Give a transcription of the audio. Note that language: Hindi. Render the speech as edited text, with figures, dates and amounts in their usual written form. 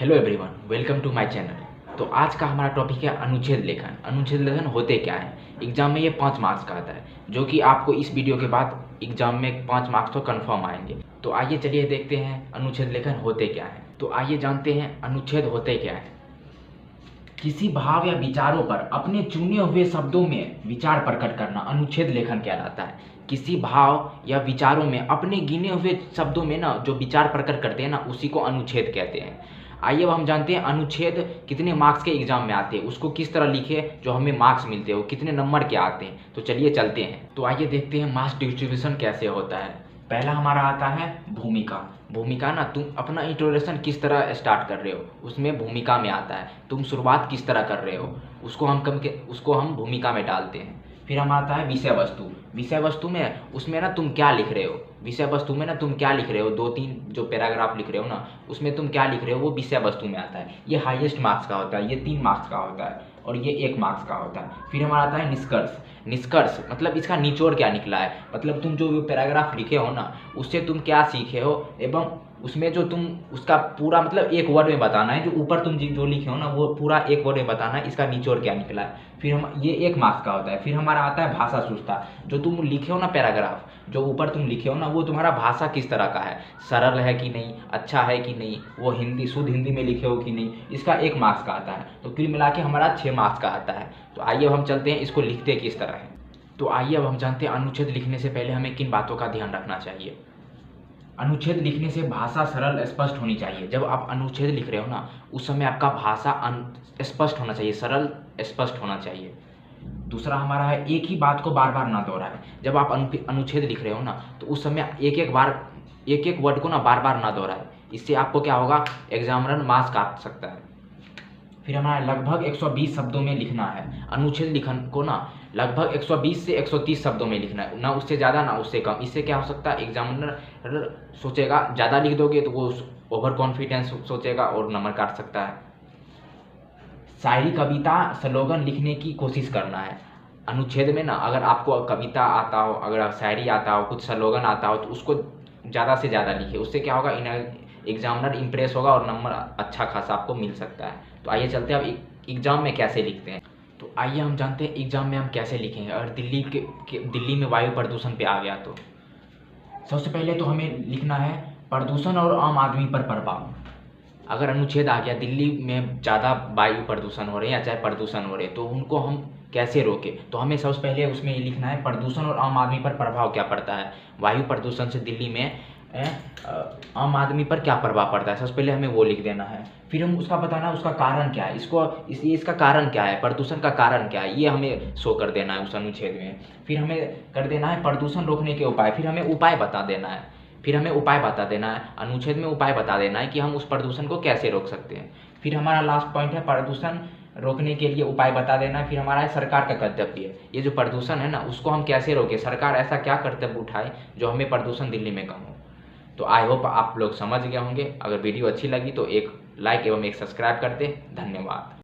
Hello everyone, welcome to my channel. तो आज का हमारा टॉपिक है अनुच्छेद लेखन। अनुच्छेद लेखन होते क्या है? एग्जाम में ये 5 मार्क्स का आता है, जो कि आपको इस वीडियो के बाद एग्जाम में 5 मार्क्स तो कंफर्म आएंगे। तो आइए चलिए देखते हैं अनुच्छेद लेखन होते क्या है। तो आइए जानते हैं अनुच्छेद होते क्या है। किसी भाव या विचारों पर अपने चुने हुए शब्दों में विचार प्रकट करना अनुच्छेद लेखन कहलाता है। किसी भाव या विचारों में अपने गिने हुए शब्दों में ना जो विचार प्रकट करते हैं ना, उसी को अनुच्छेद कहते हैं। आइए अब हम जानते हैं अनुच्छेद कितने मार्क्स के एग्जाम में आते हैं, उसको किस तरह लिखे जो हमें मार्क्स मिलते हैं, वो कितने नंबर के आते हैं। तो चलिए चलते हैं। तो आइए देखते हैं मार्क्स डिस्ट्रीब्यूशन कैसे होता है। पहला हमारा आता है भूमिका। भूमिका ना, तुम अपना इंट्रोडक्शन किस तरह स्टार्ट कर रहे हो, उसमें भूमिका में आता है। तुम शुरुआत किस तरह कर रहे हो, उसको हम भूमिका में डालते हैं। फिर हम आता है विषय वस्तु। विषय वस्तु में उसमें ना तुम क्या लिख रहे हो, विषय वस्तु में ना तुम क्या लिख रहे हो, 2-3 जो पैराग्राफ लिख रहे हो ना, उसमें तुम क्या लिख रहे हो वो विषय वस्तु में आता है। ये हाईएस्ट मार्क्स का होता है, ये 3 मार्क्स का होता है और ये 1 मार्क्स का होता है। फिर हमारा आता है निष्कर्ष। निष्कर्ष मतलब इसका निचोड़ क्या निकला है, मतलब तुम जो पैराग्राफ लिखे हो ना, उससे तुम क्या सीखे हो, एवं उसमें जो तुम उसका पूरा मतलब एक वर्ड में बताना है। जो ऊपर तुम जो लिखे हो ना, वो पूरा एक वर्ड में बताना है, इसका निचोड़ क्या निकला है। फिर हम ये 1 मार्क्स का होता है। फिर हमारा आता है भाषा सूचता। जो तुम लिखे हो ना पैराग्राफ, जो ऊपर तुम लिखे हो ना, वो तुम्हारा भाषा किस तरह का है, सरल है कि नहीं, अच्छा है कि नहीं, वो हिंदी शुद्ध हिंदी में लिखे हो कि नहीं, इसका 1 मार्क्स का आता है। तो कुल मिला के हमारा 6 मार्क्स का आता है। तो आइए अब हम चलते हैं इसको लिखते किस तरह है। तो आइए अब हम जानते हैं अनुच्छेद लिखने से पहले हमें किन बातों का ध्यान रखना चाहिए। अनुच्छेद लिखने से भाषा सरल स्पष्ट होनी चाहिए। जब आप अनुच्छेद लिख रहे हो ना, उस समय आपका भाषा स्पष्ट होना चाहिए, सरल स्पष्ट होना चाहिए। दूसरा हमारा है एक ही बात को बार बार ना दोहराएं। जब आप अनुच्छेद लिख रहे हो ना, तो उस समय एक एक वर्ड को ना बार बार ना दोहराएं। इससे आपको क्या होगा, एग्जामिनर मार्क्स काट सकता है। फिर हमारा लगभग 120 शब्दों में लिखना है। अनुच्छेद लिखन को ना लगभग 120 से 130 शब्दों में लिखना है, ना उससे ज़्यादा ना उससे कम। इससे क्या हो सकता है, एग्जामिनर सोचेगा ज़्यादा लिख दोगे तो वो ओवर कॉन्फिडेंस सोचेगा और नंबर काट सकता है। शायरी कविता स्लोगन लिखने की कोशिश करना है। अनुच्छेद में ना अगर आपको कविता आता हो, अगर शायरी आता हो, कुछ स्लोगन आता हो, तो उसको ज़्यादा से ज़्यादा लिखिए। उससे क्या होगा, एग्जामिनर इंप्रेस होगा और नंबर अच्छा खासा आपको मिल सकता है। तो आइए चलते हैं अब एग्ज़ाम में कैसे लिखते हैं। तो आइए हम जानते हैं एग्ज़ाम में हम कैसे लिखेंगे। अगर दिल्ली में वायु प्रदूषण पे आ गया तो सबसे पहले तो हमें लिखना है प्रदूषण और आम आदमी पर प्रभाव। अगर अनुच्छेद आ गया दिल्ली में ज़्यादा वायु प्रदूषण हो रहे हैं या चाहे प्रदूषण हो रहे हैं, तो उनको हम कैसे रोकें। तो हमें सबसे पहले उसमें ये लिखना है प्रदूषण और आम आदमी पर प्रभाव क्या पड़ता है। वायु प्रदूषण से दिल्ली में आम आदमी पर क्या प्रभाव पड़ता है, सबसे पहले हमें वो लिख देना है। फिर हम उसका बताना है उसका कारण क्या है, इसका कारण क्या है, प्रदूषण का कारण क्या है, ये हमें शो कर देना है उस अनुच्छेद में। फिर हमें कर देना है प्रदूषण रोकने के उपाय। फिर हमें उपाय बता देना है। अनुच्छेद में उपाय बता देना है कि हम उस प्रदूषण को कैसे रोक सकते हैं। फिर हमारा लास्ट पॉइंट है प्रदूषण रोकने के लिए उपाय बता देना है। फिर हमारा है सरकार का कर्तव्य है, ये जो प्रदूषण है ना, उसको हम कैसे रोकें, सरकार ऐसा क्या कर्तव्य उठाए जो हमें प्रदूषण दिल्ली में कम हो। तो आई होप आप लोग समझ गए होंगे। अगर वीडियो अच्छी लगी तो एक लाइक एवं एक सब्सक्राइब करते। धन्यवाद।